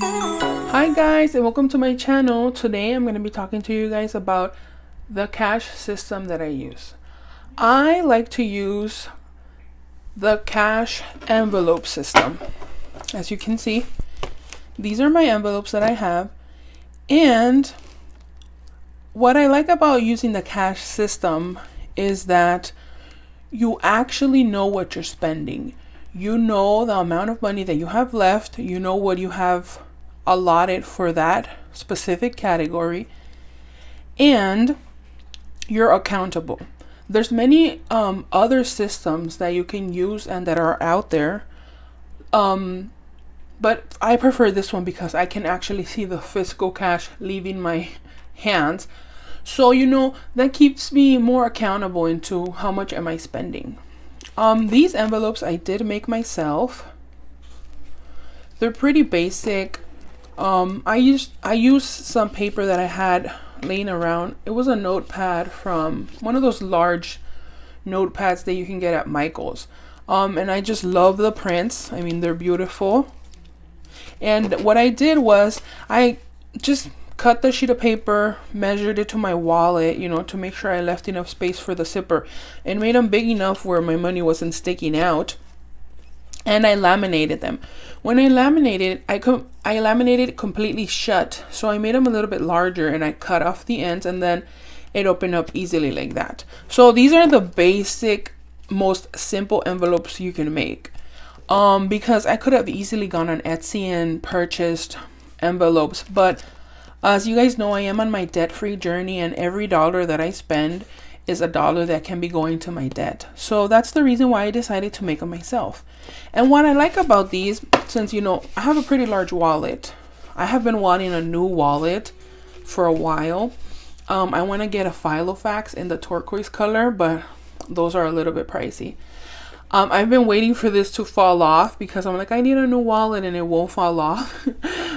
Hi guys, and welcome to my channel. Today I'm going to be talking to you guys about the cash system that I use. I like to use the cash envelope system. As you can see, these are my envelopes that I have, and what I like about using the cash system is that you actually know what you're spending. You know the amount of money that you have left, you know what you have allotted for that specific category, and you're accountable. There's many other systems that you can use and that are out there, but I prefer this one because I can actually see the physical cash leaving my hands, so that keeps me more accountable into how much am I spending. These envelopes I did make myself. They're pretty basic. I used some paper that I had laying around. It was a notepad from one of those large notepads that you can get at Michael's. And I just love the prints. I mean, they're beautiful. And what I did was I just cut the sheet of paper, measured it to my wallet, to make sure I left enough space for the zipper, and made them big enough where my money wasn't sticking out. And I laminated them. When I laminated, I laminated it completely shut. So I made them a little bit larger, and I cut off the ends, and then it opened up easily like that. So these are the basic, most simple envelopes you can make. Because I could have easily gone on Etsy and purchased envelopes, but as you guys know, I am on my debt-free journey, and every dollar that I spend is a dollar that can be going to my debt. So that's the reason why I decided to make them myself. And what I like about these, since I have a pretty large wallet, I have been wanting a new wallet for a while. I want to get a Filofax in the turquoise color, but those are a little bit pricey. I've been waiting for this to fall off because I'm like, I need a new wallet and it won't fall off.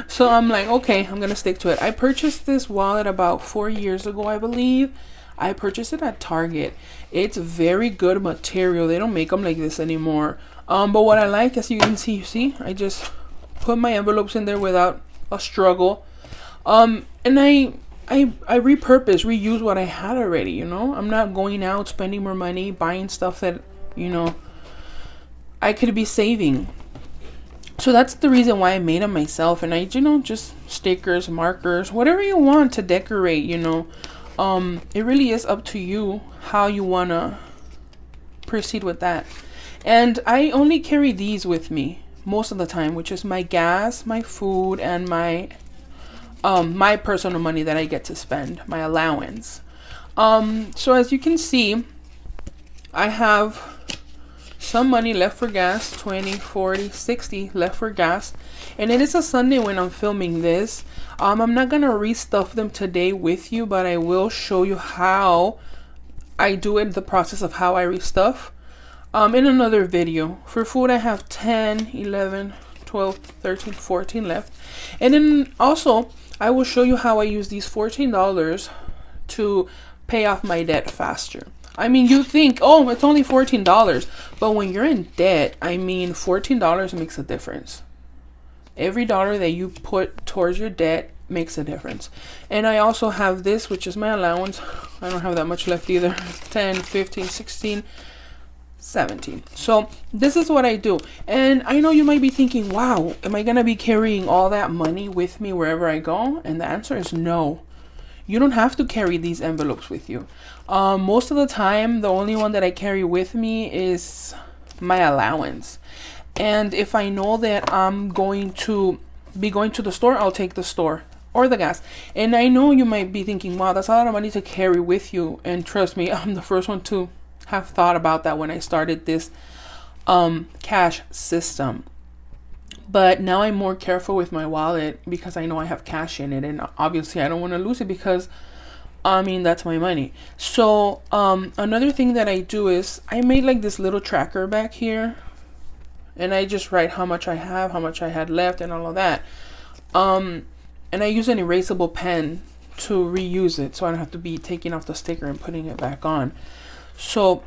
So I'm like, okay, I'm gonna stick to it. I purchased this wallet about 4 years ago, I believe. I purchased it at Target. It's very good material. They don't make them like this anymore. But what I like, as you can see, I just put my envelopes in there without a struggle. And I reuse what I had already, I'm not going out spending more money, buying stuff that, I could be saving. So that's the reason why I made them myself. And I, just stickers, markers, whatever you want to decorate, it really is up to you how you want to proceed with that. And I only carry these with me most of the time, which is my gas, my food, and my personal money that I get to spend, my allowance. So as you can see, I have some money left for gas, 20, 40, 60 left for gas. And it is a Sunday when I'm filming this. I'm not going to restuff them today with you, but I will show you how I do it, the process of how I restuff, in another video. For food, I have 10, 11, 12, 13, 14 left. And then also, I will show you how I use these $14 to pay off my debt faster. I mean, you think, oh, it's only $14. But when you're in debt, I mean, $14 makes a difference. Every dollar that you put towards your debt makes a difference. And I also have this, which is my allowance. I don't have that much left either. 10, 15, 16, 17. So this is what I do. And I know you might be thinking, wow, am I going to be carrying all that money with me wherever I go? And the answer is no. You don't have to carry these envelopes with you. Most of the time, the only one that I carry with me is my allowance. And if I know that I'm going to be going to the store, I'll take the store or the gas. And I know you might be thinking, wow, that's a lot of money to carry with you. And trust me, I'm the first one to have thought about that when I started this cash system. But now I'm more careful with my wallet because I know I have cash in it, and obviously I don't want to lose it because that's my money. So another thing that I do is I made like this little tracker back here, and I just write how much I have, how much I had left, and all of that. And I use an erasable pen to reuse it, so I don't have to be taking off the sticker and putting it back on. So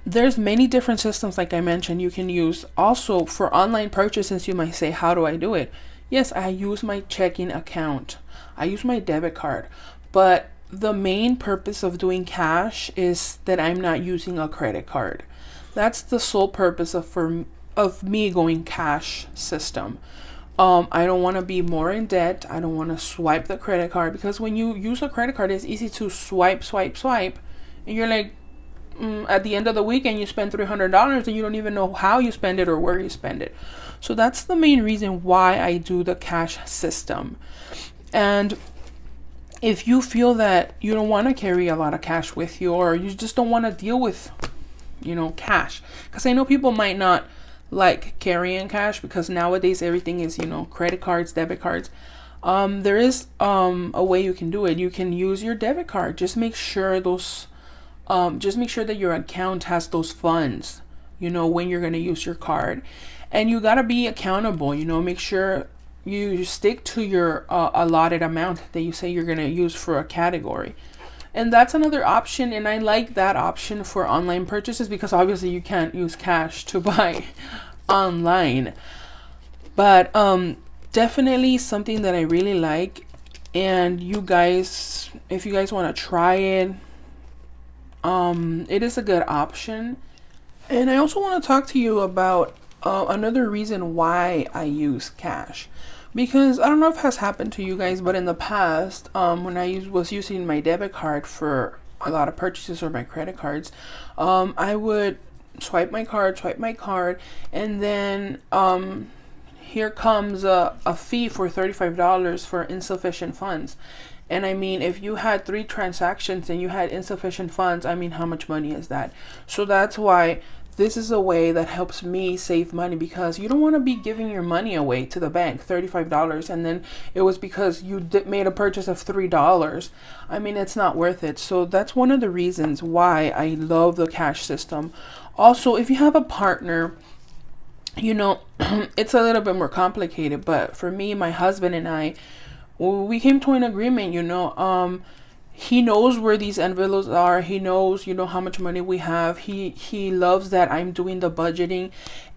there's many different systems, like I mentioned, you can use. Also, for online purchases, you might say, how do I do it? Yes, I use my checking account. I use my debit card. But the main purpose of doing cash is that I'm not using a credit card. That's the sole purpose of me going cash system. I don't want to be more in debt. I don't want to swipe the credit card, because when you use a credit card, it's easy to swipe, swipe, swipe, and you're like, at the end of the weekend, you spend $300 and you don't even know how you spend it or where you spend it. So that's the main reason why I do the cash system. And if you feel that you don't want to carry a lot of cash with you, or you just don't want to deal with, cash, because I know people might not like carrying cash, because nowadays everything is, credit cards, debit cards. There is a way you can do it. You can use your debit card. Just make sure that your account has those funds, when you're going to use your card. And you got to be accountable, make sure you stick to your allotted amount that you say you're going to use for a category. And that's another option. And I like that option for online purchases, because obviously you can't use cash to buy online. But definitely something that I really like. And you guys, if you guys want to try it, it is a good option. And I also want to talk to you about another reason why I use cash. Because I don't know if it has happened to you guys, but in the past, when I was using my debit card for a lot of purchases, or my credit cards, I would swipe my card, and then here comes a fee for $35 for insufficient funds. And I mean, if you had 3 transactions and you had insufficient funds, I mean, how much money is that? So that's why this is a way that helps me save money, because you don't want to be giving your money away to the bank, $35, and then it was because you made a purchase of $3. I mean, it's not worth it. So that's one of the reasons why I love the cash system. Also, if you have a partner, it's a little bit more complicated, but for me, my husband and I, we came to an agreement. He knows where these envelopes are. He knows, how much money we have. He loves that I'm doing the budgeting.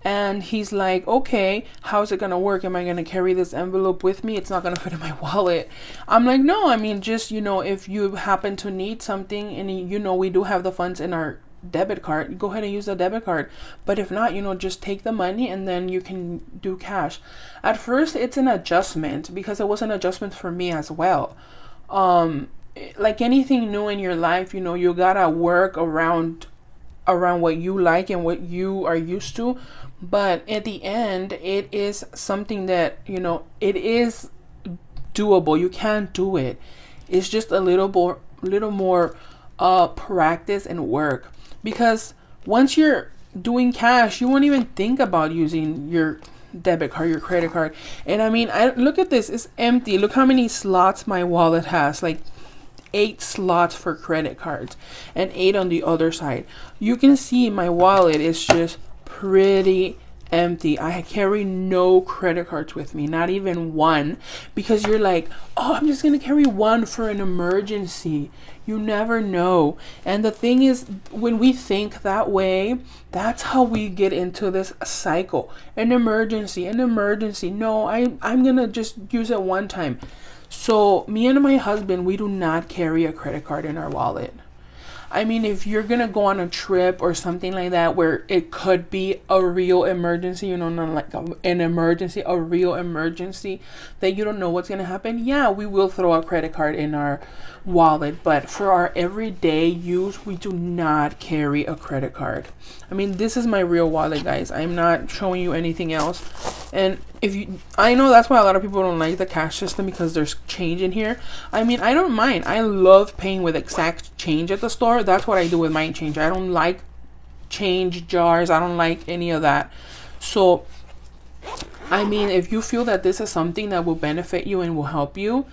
And he's like, okay, how's it going to work? Am I going to carry this envelope with me? It's not going to fit in my wallet. I'm like, no, I mean, just, if you happen to need something and, we do have the funds in our debit card, go ahead and use the debit card. But if not, just take the money and then you can do cash. At first, it's an adjustment, because it was an adjustment for me as well. Like anything new in your life, you gotta work around what you like and what you are used to. But at the end, it is something that, it is doable. You can do it. It's just a little more practice and work. Because once you're doing cash, you won't even think about using your debit card, your credit card. And I mean, look at this. It's empty. Look how many slots my wallet has. Like 8 slots for credit cards and 8 on the other side. You can see my wallet is just pretty empty. I carry no credit cards with me, not even one, because you're like, oh, I'm just gonna carry one for an emergency. You never know. And the thing is, when we think that way, that's how we get into this cycle. An emergency. No, I'm gonna just use it one time. So me and my husband, we do not carry a credit card in our wallet. I mean, if you're going to go on a trip or something like that where it could be a real emergency, not like an emergency, a real emergency that you don't know what's going to happen. Yeah, we will throw a credit card in our wallet. But for our everyday use, we do not carry a credit card. I mean, this is my real wallet, guys. I'm not showing you anything else. And I know that's why a lot of people don't like the cash system, because there's change in here. I mean, I don't mind. I love paying with exact change at the store. That's what I do with my change. I don't like change jars. I don't like any of that. So, I mean, if you feel that this is something that will benefit you and will help you,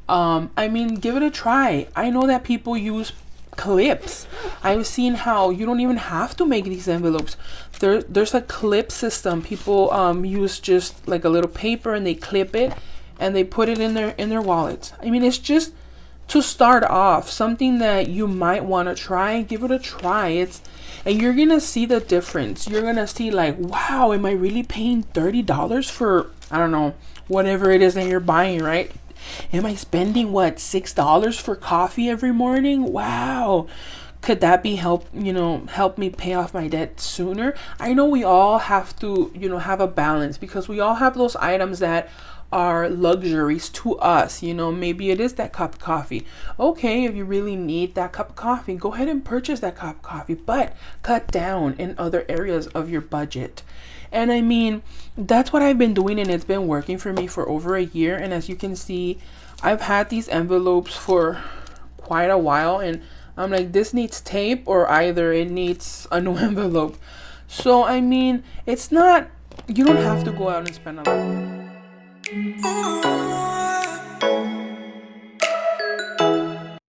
I mean, give it a try. I know that people use clips. I've seen how you don't even have to make these envelopes. There's a clip system. People use just like a little paper and they clip it and they put it in their wallets. I mean, it's just to start off something that you might want to try. Give it a try. and you're gonna see the difference. You're gonna see like, wow, am I really paying $30 for, I don't know, whatever it is that you're buying, right? Am I spending what, $6 for coffee every morning? Wow. Could that be help me pay off my debt sooner? I know we all have to, have a balance, because we all have those items that are luxuries to us. Maybe it is that cup of coffee. Okay, if you really need that cup of coffee, go ahead and purchase that cup of coffee, but cut down in other areas of your budget. And I mean, that's what I've been doing, and it's been working for me for over a year. And as you can see, I've had these envelopes for quite a while, and I'm like, this needs tape, or either it needs a new envelope. So I mean, it's not, you don't have to go out and spend a lot.